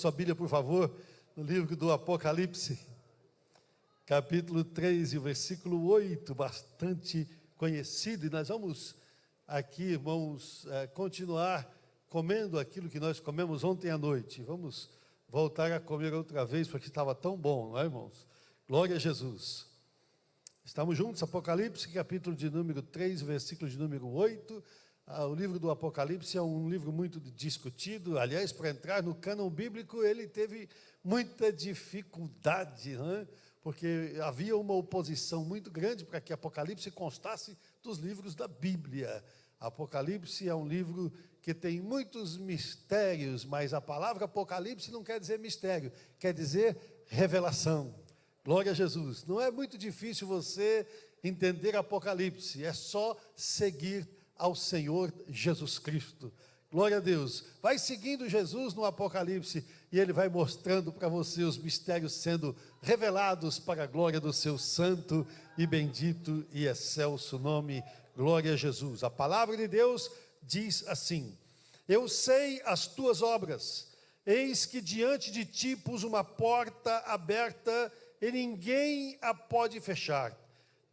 Sua Bíblia, por favor, no livro do Apocalipse, capítulo 3 e o versículo 8, bastante conhecido. E nós vamos aqui, irmãos, continuar comendo aquilo que nós comemos ontem à noite. Vamos voltar a comer outra vez, porque estava tão bom, não é, irmãos? Glória a Jesus. Estamos juntos, Apocalipse, capítulo de número 3, versículo de número 8. O livro do Apocalipse é um livro muito discutido. Aliás, para entrar no cânon bíblico, ele teve muita dificuldade, né? Porque havia uma oposição muito grande para que Apocalipse constasse dos livros da Bíblia. Apocalipse é um livro que tem muitos mistérios, mas a palavra Apocalipse não quer dizer mistério, quer dizer revelação. Glória a Jesus. Não é muito difícil você entender Apocalipse, é só seguir ao Senhor Jesus Cristo. Glória a Deus. Vai seguindo Jesus no Apocalipse e ele vai mostrando para você os mistérios sendo revelados para a glória do seu santo e bendito e excelso nome. Glória a Jesus. A palavra de Deus diz assim: eu sei as tuas obras, eis que diante de ti pus uma porta aberta e ninguém a pode fechar.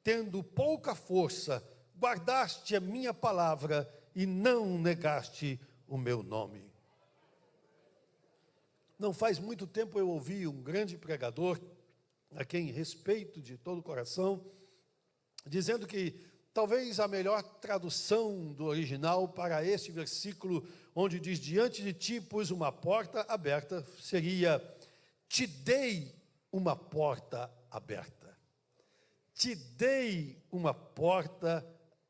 Tendo pouca força, guardaste a minha palavra e não negaste o meu nome. Não faz muito tempo eu ouvi um grande pregador, a quem respeito de todo o coração, dizendo que talvez a melhor tradução do original para este versículo, onde diz, diante de ti pus uma porta aberta, seria, te dei uma porta aberta. Te dei uma porta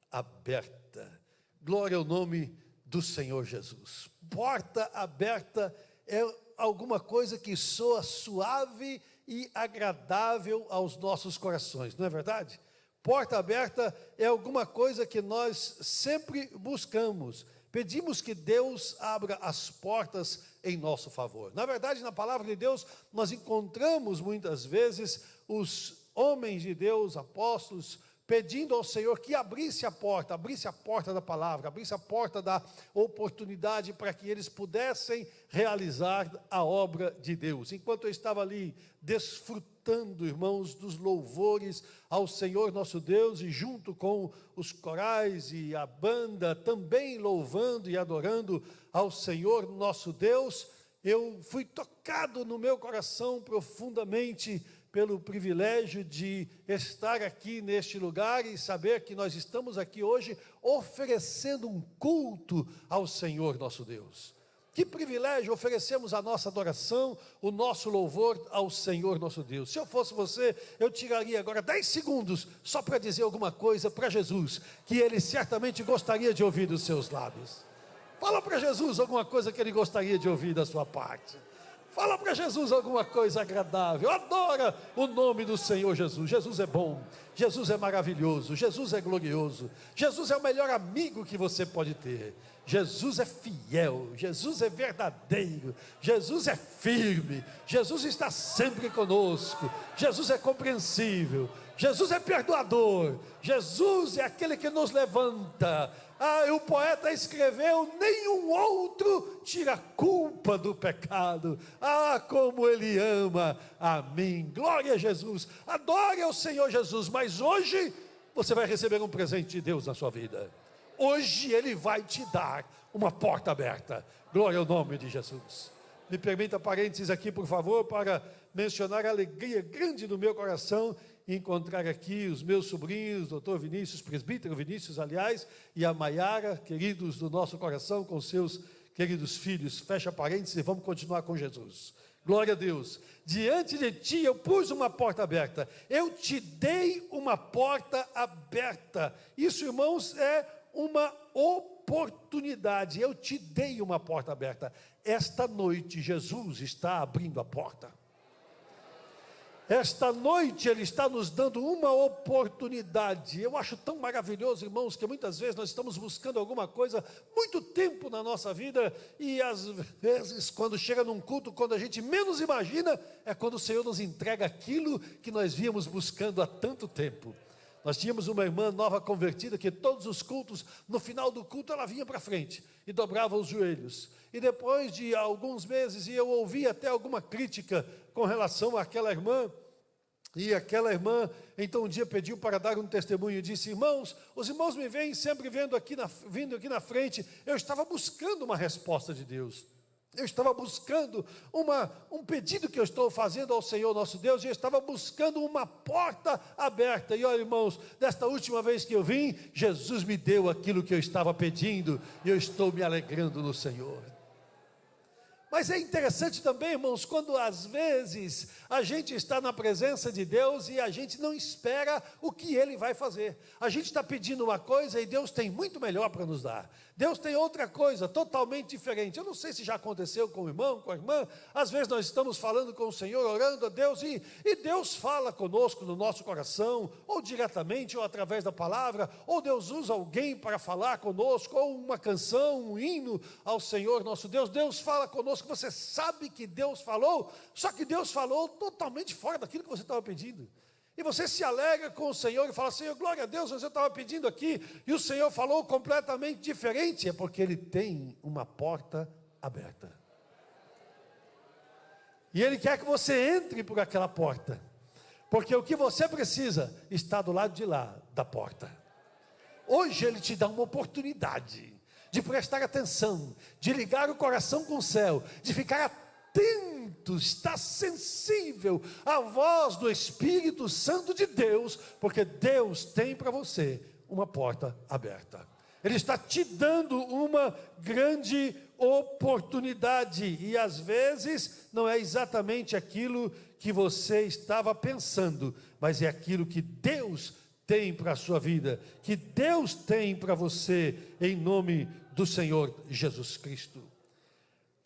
aberta. Glória ao nome do Senhor Jesus. Porta aberta é alguma coisa que soa suave e agradável aos nossos corações, não é verdade? Porta aberta é alguma coisa que nós sempre buscamos. Pedimos que Deus abra as portas em nosso favor. Na verdade, na palavra de Deus, nós encontramos muitas vezes os homens de Deus, apóstolos, pedindo ao Senhor que abrisse a porta da palavra, abrisse a porta da oportunidade para que eles pudessem realizar a obra de Deus. Enquanto eu estava ali desfrutando, irmãos, dos louvores ao Senhor nosso Deus, e junto com os corais e a banda também louvando e adorando ao Senhor nosso Deus, eu fui tocado no meu coração profundamente pelo privilégio de estar aqui neste lugar e saber que nós estamos aqui hoje oferecendo um culto ao Senhor nosso Deus. Que privilégio oferecemos a nossa adoração, o nosso louvor ao Senhor nosso Deus. Se eu fosse você, eu tiraria agora 10 segundos só para dizer alguma coisa para Jesus, que Ele certamente gostaria de ouvir dos seus lábios. Fala para Jesus alguma coisa que Ele gostaria de ouvir da sua parte. Fala para Jesus alguma coisa agradável. Adora o nome do Senhor Jesus. Jesus é bom, Jesus é maravilhoso, Jesus é glorioso, Jesus é o melhor amigo que você pode ter. Jesus é fiel, Jesus é verdadeiro, Jesus é firme, Jesus está sempre conosco, Jesus é compreensível, Jesus é perdoador, Jesus é aquele que nos levanta. O poeta escreveu, nenhum outro tira a culpa do pecado. Como Ele ama a mim. Glória a Jesus, adore ao Senhor Jesus. Mas hoje você vai receber um presente de Deus na sua vida. Hoje Ele vai te dar uma porta aberta. Glória ao nome de Jesus. Me permita parênteses aqui, por favor, para mencionar a alegria grande do meu coração encontrar aqui os meus sobrinhos, doutor Vinícius, presbítero Vinícius, aliás, e a Maiara, queridos do nosso coração, com seus queridos filhos. Fecha parênteses e vamos continuar com Jesus. Glória a Deus. Diante de ti eu pus uma porta aberta. Eu te dei uma porta aberta. Isso, irmãos, é uma oportunidade. Eu te dei uma porta aberta. Esta noite Jesus está abrindo a porta. Esta noite Ele está nos dando uma oportunidade. Eu acho tão maravilhoso, irmãos, que muitas vezes nós estamos buscando alguma coisa muito tempo na nossa vida, e às vezes quando chega num culto, quando a gente menos imagina, é quando o Senhor nos entrega aquilo que nós víamos buscando há tanto tempo. Nós tínhamos uma irmã nova convertida que todos os cultos, no final do culto, ela vinha para frente e dobrava os joelhos. E depois de alguns meses, e eu ouvi até alguma crítica com relação àquela irmã, e aquela irmã, então um dia pediu para dar um testemunho e disse: irmãos, os irmãos me veem sempre vindo aqui na frente. Eu estava buscando uma resposta de Deus. Eu estava buscando um pedido que eu estou fazendo ao Senhor nosso Deus, e eu estava buscando uma porta aberta. E olha, irmãos, desta última vez que eu vim, Jesus me deu aquilo que eu estava pedindo, e eu estou me alegrando no Senhor. Mas é interessante também, irmãos, quando às vezes a gente está na presença de Deus e a gente não espera o que Ele vai fazer. A gente está pedindo uma coisa e Deus tem muito melhor para nos dar. Deus tem outra coisa totalmente diferente. Eu não sei se já aconteceu com o irmão, com a irmã. Às vezes nós estamos falando com o Senhor, orando a Deus, e Deus fala conosco no nosso coração, ou diretamente, ou através da palavra, ou Deus usa alguém para falar conosco, ou uma canção, um hino ao Senhor nosso Deus. Deus fala conosco, você sabe que Deus falou, só que Deus falou totalmente fora daquilo que você estava pedindo. E você se alegra com o Senhor e fala: Senhor, glória a Deus, você estava pedindo aqui, e o Senhor falou completamente diferente. É porque Ele tem uma porta aberta. E Ele quer que você entre por aquela porta, porque o que você precisa está do lado de lá da porta. Hoje Ele te dá uma oportunidade de prestar atenção, de ligar o coração com o céu, de ficar atento, estar sensível à voz do Espírito Santo de Deus, porque Deus tem para você uma porta aberta. Ele está te dando uma grande oportunidade, e às vezes não é exatamente aquilo que você estava pensando, mas é aquilo que Deus tem para a sua vida, que Deus tem para você, em nome do Senhor Jesus Cristo.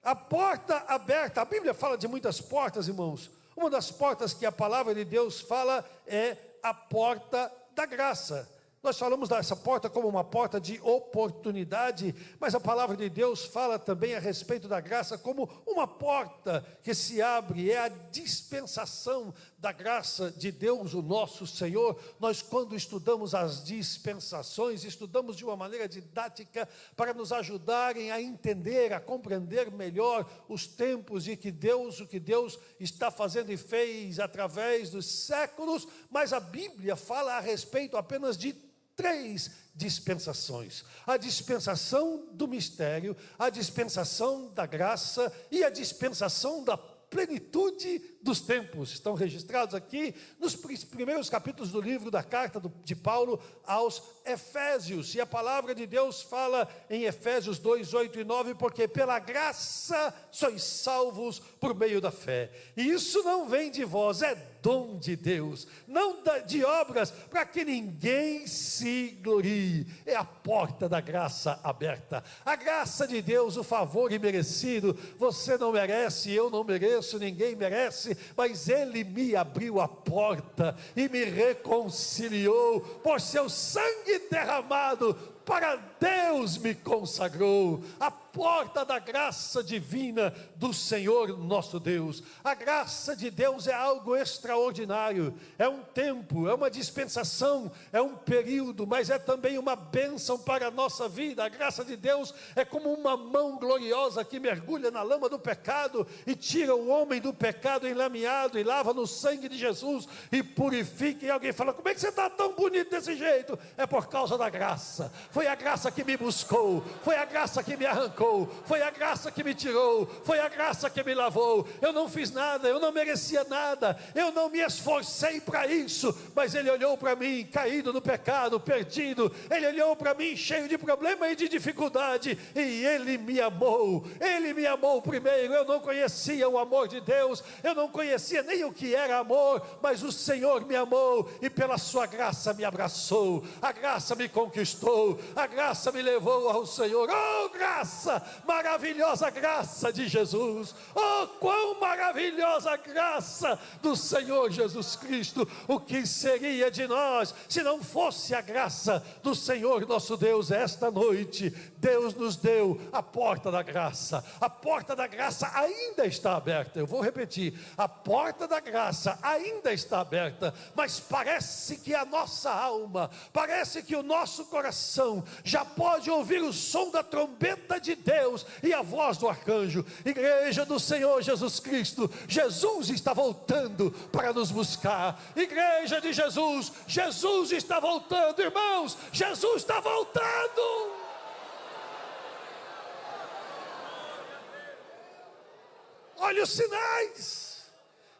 A porta aberta, a Bíblia fala de muitas portas, irmãos. Uma das portas que a palavra de Deus fala é a porta da graça. Nós falamos dessa porta como uma porta de oportunidade, mas a palavra de Deus fala também a respeito da graça como uma porta que se abre. É a dispensação da graça de Deus, o nosso Senhor. Nós, quando estudamos as dispensações, estudamos de uma maneira didática para nos ajudarem a entender, a compreender melhor os tempos e o que Deus está fazendo e fez através dos séculos. Mas a Bíblia fala a respeito apenas de 3 dispensações: a dispensação do mistério, a dispensação da graça e a dispensação da plenitude dos tempos. Estão registrados aqui nos primeiros capítulos do livro da carta de Paulo aos Efésios, e a palavra de Deus fala em Efésios 2, 8 e 9, porque pela graça sois salvos por meio da fé, e isso não vem de vós, é dom de Deus, não de obras, para que ninguém se glorie. É a porta da graça aberta, a graça de Deus, o favor imerecido. Você não merece, eu não mereço, ninguém merece, mas Ele me abriu a porta e me reconciliou, por seu sangue derramado, para Deus me consagrou. A porta da graça divina do Senhor nosso Deus. A graça de Deus é algo extraordinário, é um tempo, é uma dispensação, é um período, mas é também uma bênção para a nossa vida. A graça de Deus é como uma mão gloriosa que mergulha na lama do pecado e tira o homem do pecado enlameado e lava no sangue de Jesus e purifica. E alguém fala: como é que você está tão bonito desse jeito? É por causa da graça. Foi a graça que me buscou, foi a graça que me arrancou, foi a graça que me tirou, foi a graça que me lavou. Eu não fiz nada, eu não merecia nada, eu não me esforcei para isso, mas Ele olhou para mim caído no pecado, perdido. Ele olhou para mim cheio de problema e de dificuldade, e Ele me amou. Ele me amou primeiro. Eu não conhecia o amor de Deus, eu não conhecia nem o que era amor, mas o Senhor me amou e pela sua graça me abraçou. A graça me conquistou, a graça me levou ao Senhor. Oh, graça, maravilhosa graça de Jesus. Oh, quão maravilhosa graça do Senhor Jesus Cristo. O que seria de nós se não fosse a graça do Senhor nosso Deus? Esta noite Deus nos deu a porta da graça. A porta da graça ainda está aberta. Eu vou repetir, a porta da graça ainda está aberta, mas parece que a nossa alma, parece que o nosso coração já pode ouvir o som da trombeta de Deus e a voz do arcanjo. Igreja do Senhor Jesus Cristo, Jesus está voltando para nos buscar. Igreja de Jesus, Jesus está voltando, irmãos, Jesus está voltando. Olha os sinais.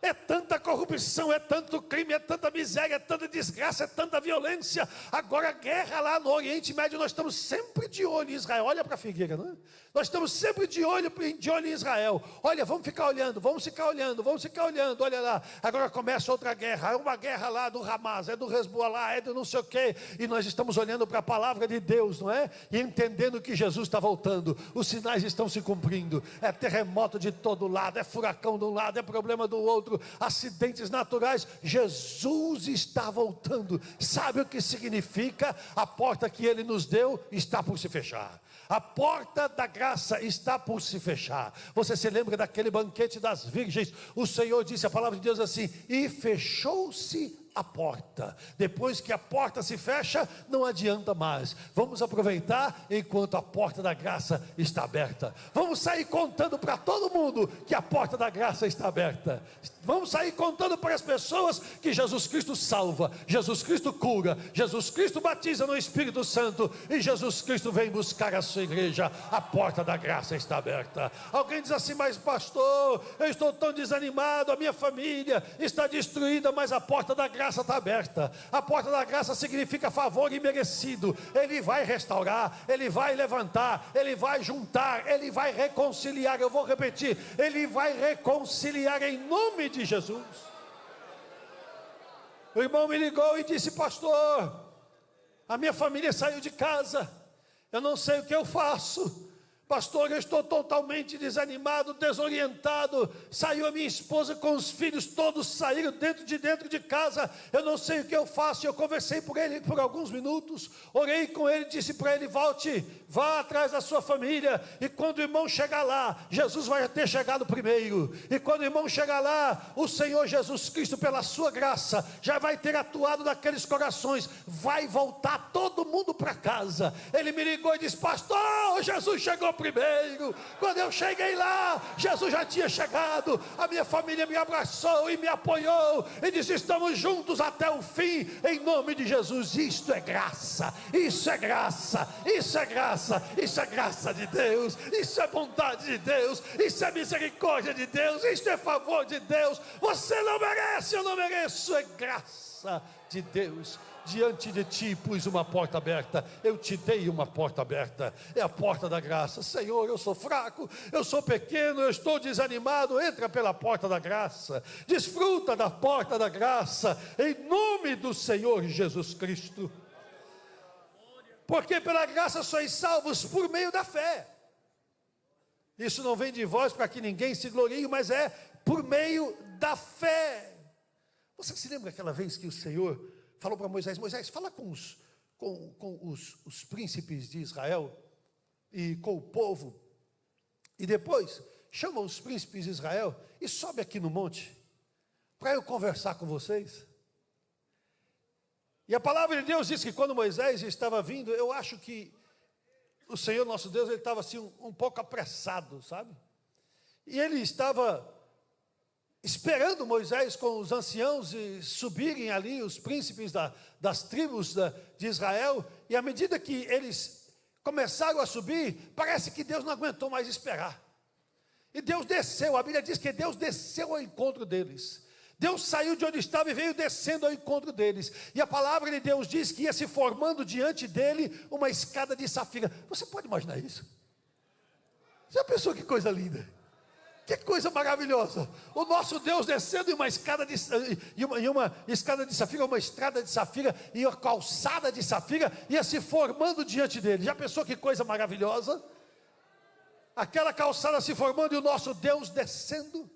É tanta corrupção, é tanto crime, é tanta miséria, é tanta desgraça, é tanta violência. Agora a guerra lá no Oriente Médio, nós estamos sempre de olho em Israel. Olha para a figueira, não é? Nós estamos sempre de olho em Israel. Olha, vamos ficar olhando, vamos ficar olhando, vamos ficar olhando. Olha lá, agora começa outra guerra. É uma guerra lá do Hamas, é do Hezbollah, é do não sei o quê. E nós estamos olhando para a palavra de Deus, não é? E entendendo que Jesus está voltando. Os sinais estão se cumprindo. É terremoto de todo lado, é furacão de um lado, é problema do outro, acidentes naturais. Jesus está voltando. Sabe o que significa? A porta que Ele nos deu está por se fechar. A porta da graça está por se fechar. Você se lembra daquele banquete das virgens? O Senhor disse, a palavra de Deus assim, e fechou-se a porta. Depois que a porta se fecha, não adianta mais. Vamos aproveitar enquanto a porta da graça está aberta. Vamos sair contando para todo mundo que a porta da graça está aberta. Vamos sair contando para as pessoas que Jesus Cristo salva, Jesus Cristo cura, Jesus Cristo batiza no Espírito Santo e Jesus Cristo vem buscar a sua igreja. A porta da graça está aberta. Alguém diz assim, mas pastor, eu estou tão desanimado, a minha família está destruída, mas a porta da graça está aberta. A porta da graça significa favor imerecido. Ele vai restaurar, Ele vai levantar, Ele vai juntar, Ele vai reconciliar. Eu vou repetir, Ele vai reconciliar em nome de Jesus. O irmão me ligou e disse, pastor, a minha família saiu de casa, eu não sei o que eu faço. Pastor, eu estou totalmente desanimado, desorientado. Saiu a minha esposa com os filhos, todos saíram dentro de casa. Eu não sei o que eu faço. Eu conversei por ele por alguns minutos, orei com ele, disse para ele, volte, vá atrás da sua família. E quando o irmão chegar lá, Jesus vai ter chegado primeiro. E quando o irmão chegar lá, o Senhor Jesus Cristo, pela sua graça, já vai ter atuado naqueles corações. Vai voltar todo mundo para casa. Ele me ligou e disse, pastor, Jesus chegou primeiro. Quando eu cheguei lá, Jesus já tinha chegado. A minha família me abraçou e me apoiou e disse, estamos juntos até o fim, em nome de Jesus. Isto é graça, isso é graça, isso é graça, isso é graça de Deus, isso é bondade de Deus, isso é misericórdia de Deus, isso é favor de Deus. Você não merece, eu não mereço, é graça de Deus. Diante de ti pus uma porta aberta, eu te dei uma porta aberta, é a porta da graça. Senhor, eu sou fraco, eu sou pequeno, eu estou desanimado, entra pela porta da graça, desfruta da porta da graça, em nome do Senhor Jesus Cristo. Porque pela graça sois salvos por meio da fé. Isso não vem de vós para que ninguém se glorie, mas é por meio da fé. Você se lembra aquela vez que o Senhor falou para Moisés, Moisés, fala com os príncipes de Israel e com o povo, e depois chama os príncipes de Israel e sobe aqui no monte, para eu conversar com vocês. E a palavra de Deus diz que quando Moisés estava vindo, eu acho que o Senhor nosso Deus, ele estava assim um pouco apressado, sabe? E ele estava esperando Moisés com os anciãos e subirem ali os príncipes das tribos de Israel, e à medida que eles começaram a subir, parece que Deus não aguentou mais esperar, e Deus desceu. A Bíblia diz que Deus desceu ao encontro deles. Deus saiu de onde estava e veio descendo ao encontro deles, e a palavra de Deus diz que ia se formando diante dele uma escada de safira. Você pode imaginar isso? Já pensou que coisa linda? Que coisa maravilhosa! O nosso Deus descendo em uma escada uma escada de safira, uma estrada de safira e uma calçada de safira ia se formando diante dele. Já pensou que coisa maravilhosa? Aquela calçada se formando e o nosso Deus descendo.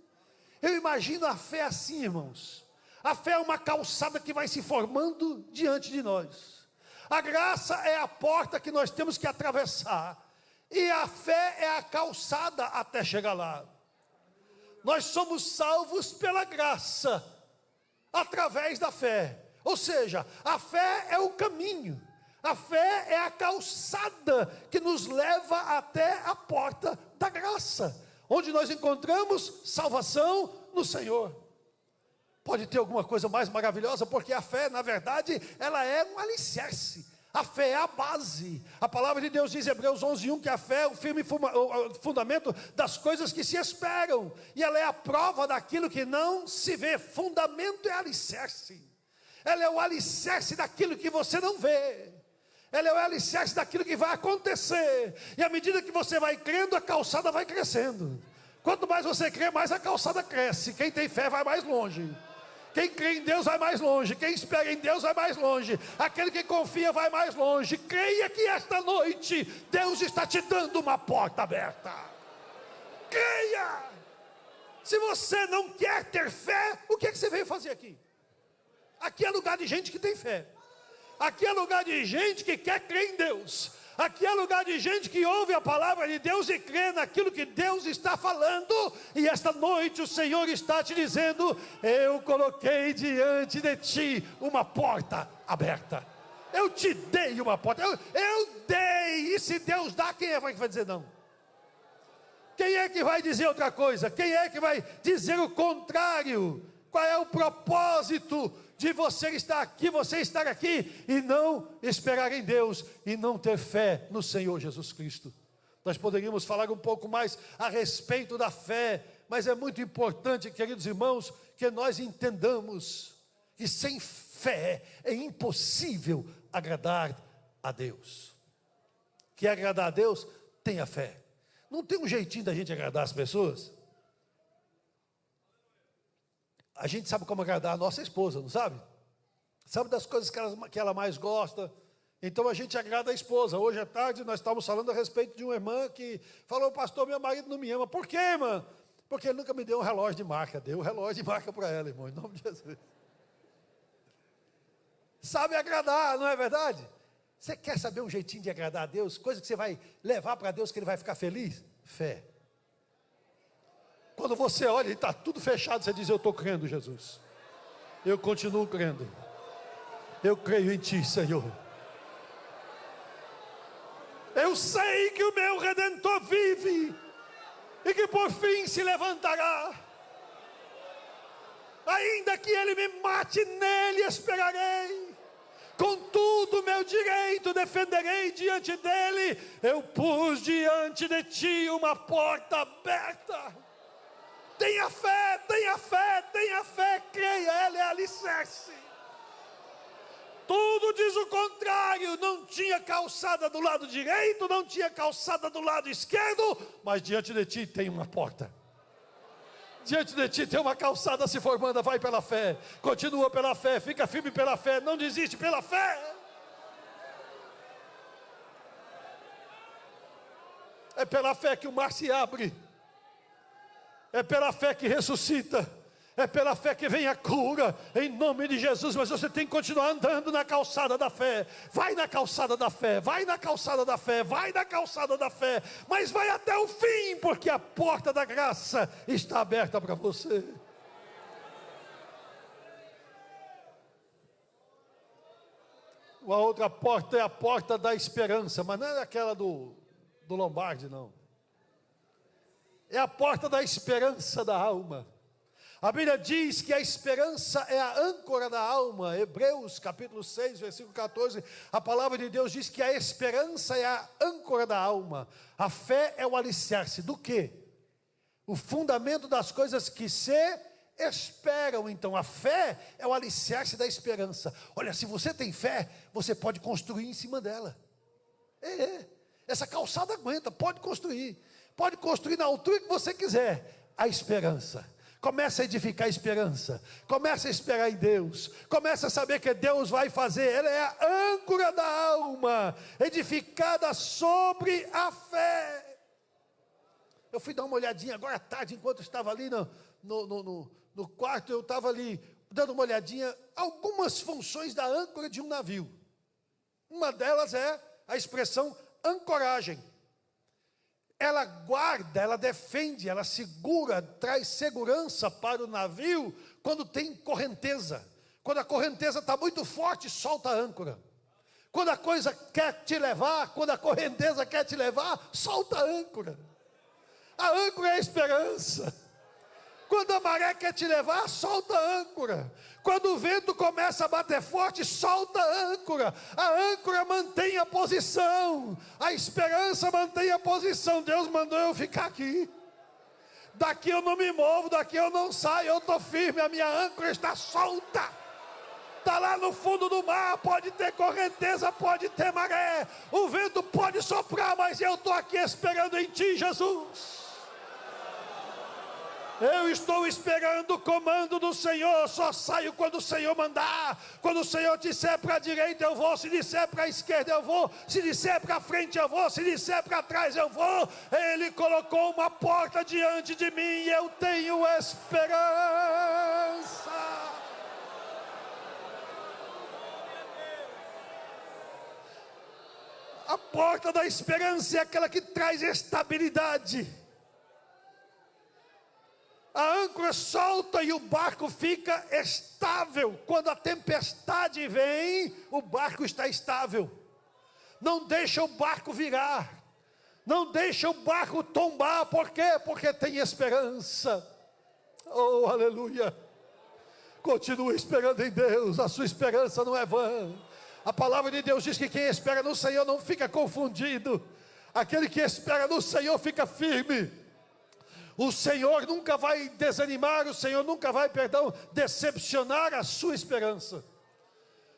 Eu imagino a fé assim, irmãos. A fé é uma calçada que vai se formando diante de nós. A graça é a porta que nós temos que atravessar. E a fé é a calçada até chegar lá. Nós somos salvos pela graça, através da fé. Ou seja, a fé é o caminho. A fé é a calçada que nos leva até a porta da graça, onde nós encontramos salvação no Senhor. Pode ter alguma coisa mais maravilhosa, porque a fé, na verdade, ela é um alicerce. A fé é a base. A palavra de Deus diz em Hebreus 11:1 que a fé é o firme fundamento das coisas que se esperam, e ela é a prova daquilo que não se vê. Fundamento é alicerce. Ela é o alicerce daquilo que você não vê. Ela é o alicerce daquilo que vai acontecer. E à medida que você vai crendo, a calçada vai crescendo. Quanto mais você crê, mais a calçada cresce. Quem tem fé vai mais longe. Quem crê em Deus vai mais longe. Quem espera em Deus vai mais longe. Aquele que confia vai mais longe. Creia que esta noite Deus está te dando uma porta aberta. Creia. Se você não quer ter fé, o que é que você veio fazer aqui? Aqui é lugar de gente que tem fé. Aqui é lugar de gente que quer crer em Deus. Aqui é lugar de gente que ouve a palavra de Deus e crê naquilo que Deus está falando. E esta noite o Senhor está te dizendo: eu coloquei diante de ti uma porta aberta. Eu te dei uma porta. Eu dei. E se Deus dá, quem é que vai dizer não? Quem é que vai dizer outra coisa? Quem é que vai dizer o contrário? Qual é o propósito de você estar aqui e não esperar em Deus e não ter fé no Senhor Jesus Cristo? Nós poderíamos falar um pouco mais a respeito da fé, mas é muito importante, queridos irmãos, que nós entendamos que sem fé é impossível agradar a Deus. Quer agradar a Deus? Tenha fé. Não tem um jeitinho da gente agradar as pessoas? A gente sabe como agradar a nossa esposa, não sabe? Sabe das coisas que ela mais gosta. Então a gente agrada a esposa. Hoje à tarde nós estávamos falando a respeito de uma irmã que falou: pastor, meu marido não me ama. Por quê, irmã? Porque ele nunca me deu um relógio de marca. Deu um relógio de marca para ela, irmão, em nome de Jesus. Sabe agradar, não é verdade? Você quer saber um jeitinho de agradar a Deus? Coisa que você vai levar para Deus que Ele vai ficar feliz? Fé. Quando você olha e está tudo fechado, você diz: eu estou crendo, Jesus. Eu continuo crendo. Eu creio em Ti, Senhor. Eu sei que o meu Redentor vive e que por fim se levantará. Ainda que Ele me mate, nele esperarei. Contudo, meu direito defenderei diante dele. Eu pus diante de Ti uma porta aberta. Tenha fé, tenha fé, tenha fé, creia, ela é alicerce. Tudo diz o contrário. Não tinha calçada do lado direito, não tinha calçada do lado esquerdo, mas diante de Ti tem uma porta. Diante de Ti tem uma calçada se formando. Vai pela fé, continua pela fé, fica firme pela fé, não desiste pela fé. É pela fé que o mar se abre. É pela fé que ressuscita. É pela fé que vem a cura, em nome de Jesus. Mas você tem que continuar andando na calçada da fé. Vai na calçada da fé, vai na calçada da fé, vai na calçada da fé. Mas vai até o fim, porque a porta da graça está aberta para você. Uma outra porta é a porta da esperança, mas não é aquela do Lombardi, não. É a porta da esperança da alma. A Bíblia diz que a esperança é a âncora da alma. Hebreus capítulo 6, versículo 14. A palavra de Deus diz que a esperança é a âncora da alma. A fé é o alicerce do quê? O fundamento das coisas que se esperam. Então a fé é o alicerce da esperança. Olha, se você tem fé, você pode construir em cima dela. Essa calçada aguenta, pode construir. Pode construir na altura que você quiser. a esperança. Começa a edificar a esperança. Começa a esperar em Deus. Começa a saber que Deus vai fazer. Ela é a âncora da alma, edificada sobre a fé. Eu fui dar uma olhadinha agora à tarde, enquanto estava ali no quarto, eu estava ali dando uma olhadinha, algumas funções da âncora de um navio. Uma delas é a expressão ancoragem. Ela guarda, ela defende, ela segura, traz segurança para o navio quando tem correnteza. Quando a correnteza está muito forte, solta a âncora. Quando a coisa quer te levar, quando a correnteza quer te levar, solta a âncora. A âncora é a esperança. Quando a maré quer te levar, solta a âncora. Quando o vento começa a bater forte, solta a âncora. A âncora mantém a posição. A esperança mantém a posição. Deus mandou eu ficar aqui. Daqui eu não me movo, daqui eu não saio, eu estou firme, a minha âncora está solta. Está lá no fundo do mar, pode ter correnteza, pode ter maré. O vento pode soprar, mas eu estou aqui esperando em Ti, Jesus. Eu estou esperando o comando do Senhor, só saio quando o Senhor mandar. Quando o Senhor disser para a direita eu vou, se disser para a esquerda eu vou, se disser para frente eu vou, se disser para trás eu vou. Ele colocou uma porta diante de mim e eu tenho esperança. A porta da esperança é aquela que traz estabilidade. A âncora solta e o barco fica estável. Quando a tempestade vem, o barco está estável. Não deixa o barco virar. Não deixa o barco tombar. Por quê? Porque tem esperança. Oh, aleluia. Continue esperando em Deus. A sua esperança não é vã. A palavra de Deus diz que quem espera no Senhor não fica confundido. Aquele que espera no Senhor fica firme. O Senhor nunca vai desanimar, o Senhor nunca vai, decepcionar a sua esperança.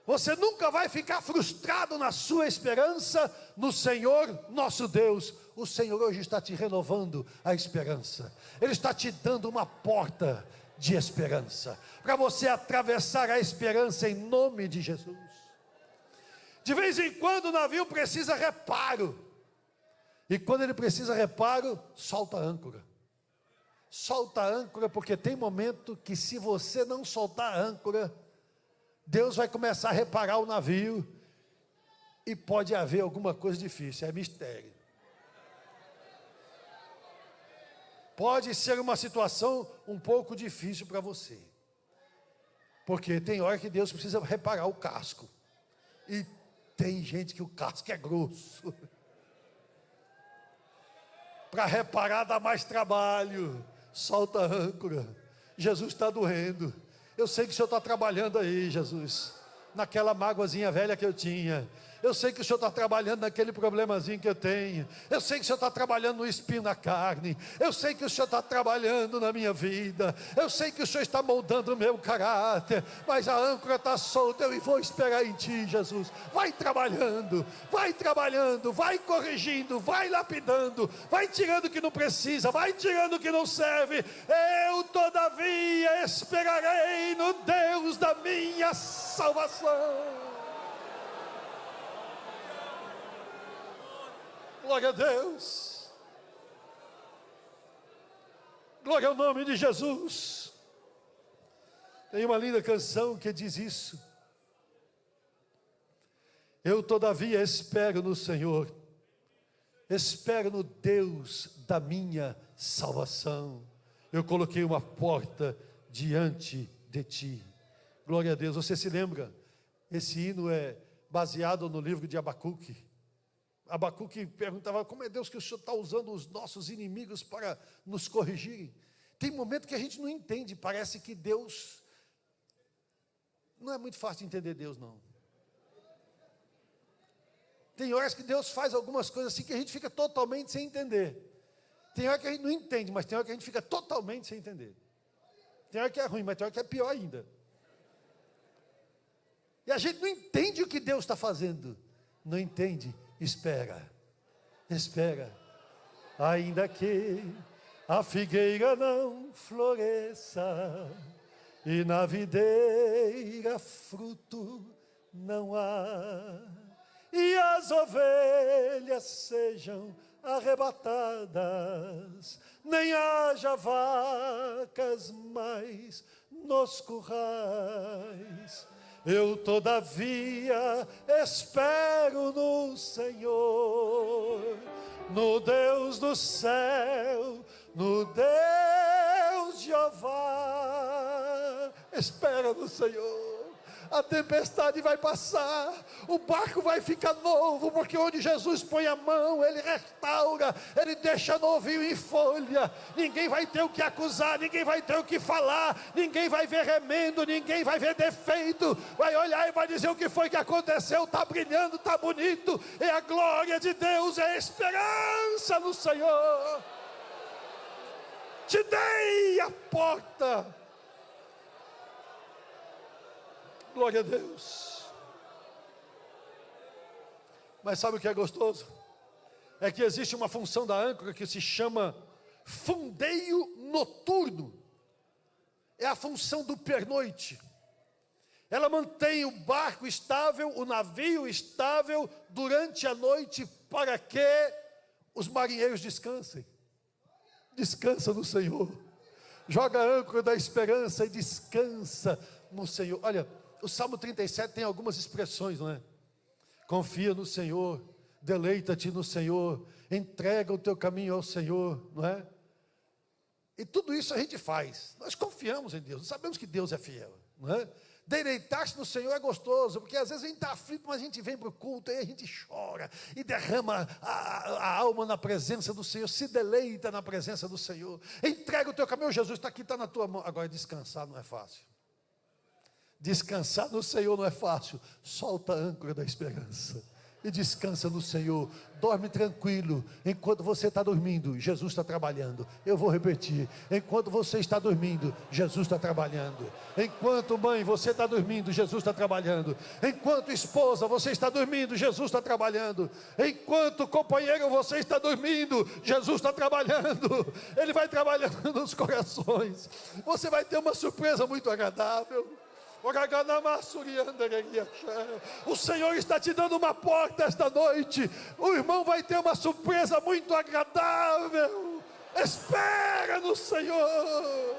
Você nunca vai ficar frustrado na sua esperança no Senhor nosso Deus. O Senhor hoje está te renovando a esperança. Ele está te dando uma porta de esperança, para você atravessar a esperança em nome de Jesus. De vez em quando o navio precisa reparo. E quando ele precisa reparo, solta a âncora. Solta a âncora, porque tem momento que se você não soltar a âncora, Deus vai começar a reparar o navio e pode haver alguma coisa difícil, é mistério. Pode ser uma situação um pouco difícil para você, porque tem hora que Deus precisa reparar o casco, e tem gente que o casco é grosso, para reparar dá mais trabalho. Solta a âncora. Jesus está doendo. Eu sei que o Senhor está trabalhando aí, Jesus, naquela mágoazinha velha que eu tinha. Eu sei que o Senhor está trabalhando naquele problemazinho que eu tenho. Eu sei que o Senhor está trabalhando no espinho na carne. Eu sei que o Senhor está trabalhando na minha vida. Eu sei que o Senhor está moldando o meu caráter. Mas a âncora está solta. Eu vou esperar em Ti, Jesus. Vai trabalhando, vai corrigindo, vai lapidando, vai tirando o que não precisa, vai tirando o que não serve. Eu, todavia, esperarei no Deus da minha salvação. Glória a Deus. Glória ao nome de Jesus. Tem uma linda canção que diz isso. Eu todavia espero no Senhor. Espero no Deus da minha salvação. Eu coloquei uma porta diante de Ti. Glória a Deus. Você se lembra? Esse hino é baseado no livro de Abacuque. Abacuque perguntava: como é Deus que o Senhor está usando os nossos inimigos para nos corrigirem? Tem momento que a gente não entende, parece que Deus, não é muito fácil de entender Deus não. Tem horas que Deus faz algumas coisas assim que a gente fica totalmente sem entender. Tem hora que a gente não entende, mas tem hora que a gente fica totalmente sem entender. Tem hora que é ruim, mas tem hora que é pior ainda. E a gente não entende o que Deus está fazendo. Não entende? Espera, ainda que a figueira não floresça, e na videira fruto não há, e as ovelhas sejam arrebatadas, nem haja vacas mais nos currais. Eu todavia espero no Senhor, no Deus do céu, no Deus Jeová. Espera no Senhor. A tempestade vai passar, o barco vai ficar novo, porque onde Jesus põe a mão, Ele restaura, Ele deixa novinho em folha. Ninguém vai ter o que acusar, ninguém vai ter o que falar, ninguém vai ver remendo, ninguém vai ver defeito, vai olhar e vai dizer o que foi que aconteceu, está brilhando, está bonito, é a glória de Deus, é a esperança no Senhor. Te dei a porta. Glória a Deus. Mas sabe o que é gostoso? É que existe uma função da âncora que se chama fundeio noturno. É a função do pernoite. Ela mantém o barco estável, o navio estável durante a noite, para que os marinheiros descansem. Descansa no Senhor. Joga a âncora da esperança e descansa no Senhor. Olha, o Salmo 37 tem algumas expressões, não é? Confia no Senhor, deleita-te no Senhor, entrega o teu caminho ao Senhor, não é? E tudo isso a gente faz. Nós confiamos em Deus, sabemos que Deus é fiel, não é? Deleitar-se no Senhor é gostoso, porque às vezes a gente está aflito, mas a gente vem para o culto, e a gente chora, e derrama a alma na presença do Senhor, se deleita na presença do Senhor, entrega o teu caminho, Jesus está aqui, está na tua mão. Agora descansar não é fácil. Descansar no Senhor não é fácil. Solta a âncora da esperança e descansa no Senhor. Dorme tranquilo. Enquanto você está dormindo, Jesus está trabalhando. Eu vou repetir: enquanto você está dormindo, Jesus está trabalhando. Enquanto mãe, você está dormindo, Jesus está trabalhando. Enquanto esposa, você está dormindo, Jesus está trabalhando. Enquanto companheiro, você está dormindo, Jesus está trabalhando. Ele vai trabalhando nos corações. Você vai ter uma surpresa muito agradável. O Senhor está te dando uma porta esta noite. O irmão vai ter uma surpresa muito agradável. Espera no Senhor.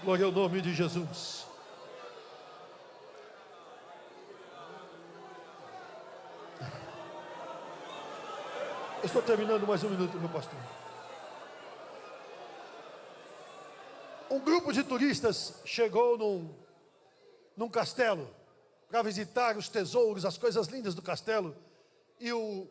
Glória ao nome de Jesus. Estou terminando mais um minuto, meu pastor. Um grupo de turistas chegou num castelo para visitar os tesouros, as coisas lindas do castelo. E o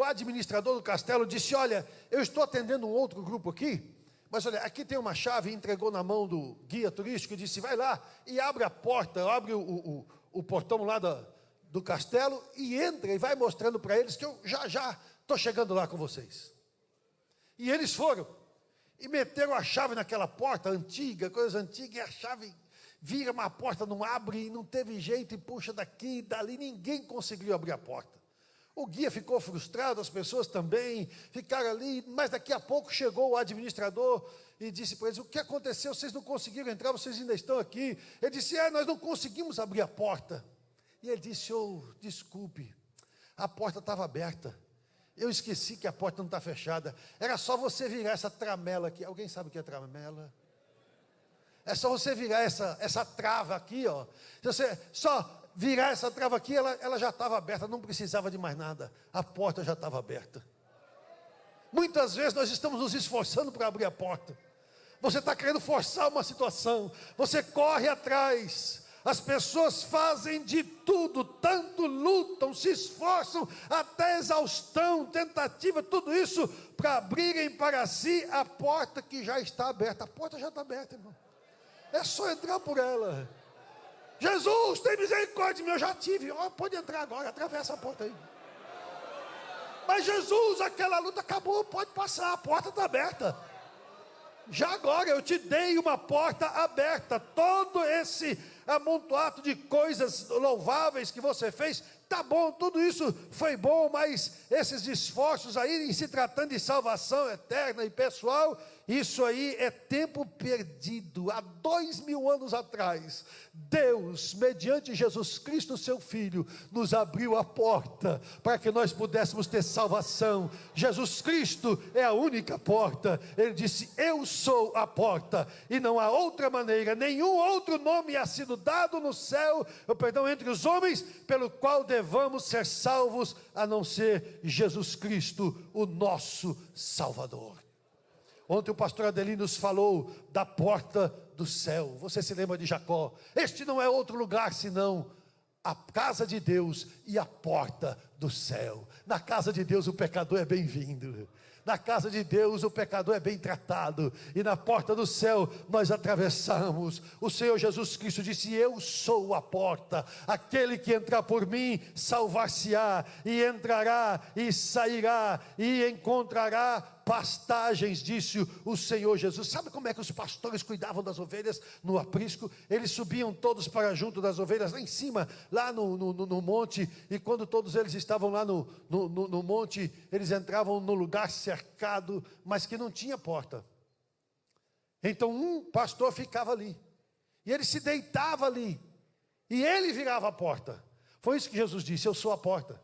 administrador do castelo disse: olha, eu estou atendendo um outro grupo aqui, mas olha, aqui tem uma chave. E entregou na mão do guia turístico e disse: vai lá e abre a porta, abre o portão lá do castelo e entra e vai mostrando para eles que eu já estou chegando lá com vocês. E eles foram. E meteram a chave naquela porta antiga, coisa antiga, e a chave vira, uma porta não abre, e não teve jeito, e puxa daqui e dali, ninguém conseguiu abrir a porta. O guia ficou frustrado, as pessoas também ficaram ali, mas daqui a pouco chegou o administrador e disse para eles: o que aconteceu? Vocês não conseguiram entrar, vocês ainda estão aqui. Ele disse: nós não conseguimos abrir a porta. E ele disse: desculpe, a porta estava aberta. Eu esqueci que a porta não está fechada. Era só você virar essa tramela aqui. Alguém sabe o que é tramela? É só você virar essa trava aqui, ó. Se você só virar essa trava aqui, ela já estava aberta, não precisava de mais nada. A porta já estava aberta. Muitas vezes nós estamos nos esforçando para abrir a porta. Você está querendo forçar uma situação. Você corre atrás. As pessoas fazem de tudo, tanto lutam, se esforçam, até exaustão, tentativa, tudo isso para abrirem para si a porta que já está aberta. A porta já está aberta, irmão. É só entrar por ela. Jesus, tem misericórdia de mim, eu já tive. Pode entrar agora, atravessa a porta aí. Mas Jesus, aquela luta acabou, pode passar, a porta está aberta. Já agora eu te dei uma porta aberta. Todo esse amontoado de coisas louváveis que você fez tá bom, tudo isso foi bom, mas esses esforços aí, em se tratando de salvação eterna e pessoal, isso aí é tempo perdido. Há 2000 anos atrás, Deus, mediante Jesus Cristo, seu Filho, nos abriu a porta para que nós pudéssemos ter salvação. Jesus Cristo é a única porta. Ele disse: eu sou a porta, e não há outra maneira, nenhum outro nome há sido dado no céu, entre os homens, pelo qual devamos ser salvos, a não ser Jesus Cristo, o nosso Salvador. Ontem o pastor Adelino nos falou da porta do céu. Você se lembra de Jacó? Este não é outro lugar senão a casa de Deus e a porta do céu. Na casa de Deus o pecador é bem-vindo. Na casa de Deus o pecador é bem tratado, e na porta do céu nós atravessamos. O Senhor Jesus Cristo disse: eu sou a porta, aquele que entrar por mim salvar-se-á, e entrará e sairá e encontrará pastagens, disse o Senhor Jesus. Sabe como é que os pastores cuidavam das ovelhas no aprisco? Eles subiam todos para junto das ovelhas, lá em cima, lá no monte, e quando todos eles estavam lá no monte, eles entravam no lugar cercado, mas que não tinha porta. Então um pastor ficava ali, e ele se deitava ali, e ele virava a porta. Foi isso que Jesus disse: eu sou a porta,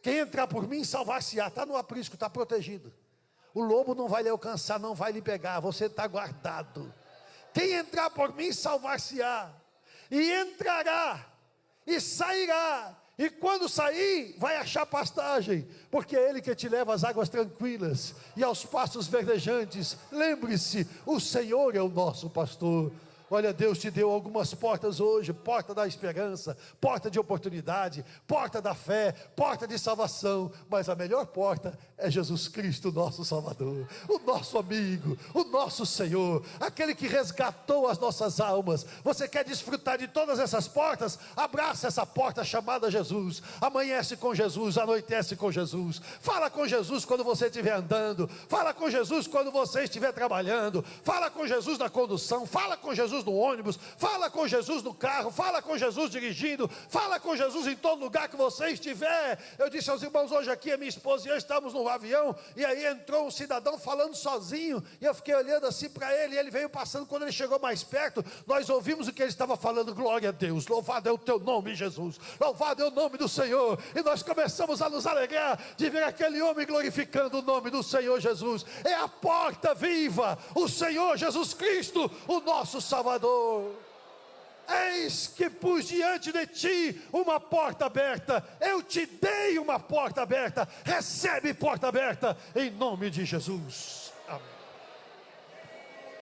quem entrar por mim salvar-se-á. Está no aprisco, está protegido. O lobo não vai lhe alcançar, não vai lhe pegar, você está guardado. Quem entrar por mim salvar-se-á, e entrará, e sairá, e quando sair, vai achar pastagem, porque é Ele que te leva às águas tranquilas, e aos pastos verdejantes. Lembre-se, o Senhor é o nosso pastor. Olha, Deus te deu algumas portas hoje: porta da esperança, porta de oportunidade, porta da fé, porta de salvação. Mas a melhor porta é Jesus Cristo, nosso Salvador, o nosso amigo, o nosso Senhor, aquele que resgatou as nossas almas. Você quer desfrutar de todas essas portas? Abraça essa porta chamada Jesus. Amanhece com Jesus, anoitece com Jesus. Fala com Jesus quando você estiver andando, fala com Jesus quando você estiver trabalhando, fala com Jesus na condução, fala com Jesus no ônibus, fala com Jesus no carro, fala com Jesus dirigindo, fala com Jesus em todo lugar que você estiver. Eu disse aos irmãos hoje aqui, a minha esposa e eu estávamos no avião, e aí entrou um cidadão falando sozinho, e eu fiquei olhando assim para ele, e ele veio passando. Quando ele chegou mais perto, nós ouvimos o que ele estava falando: glória a Deus, louvado é o teu nome, Jesus, louvado é o nome do Senhor. E nós começamos a nos alegrar de ver aquele homem glorificando o nome do Senhor Jesus. É a porta viva, o Senhor Jesus Cristo, o nosso Salvador. Eis que pus diante de ti uma porta aberta, eu te dei uma porta aberta, recebe porta aberta, em nome de Jesus, amém.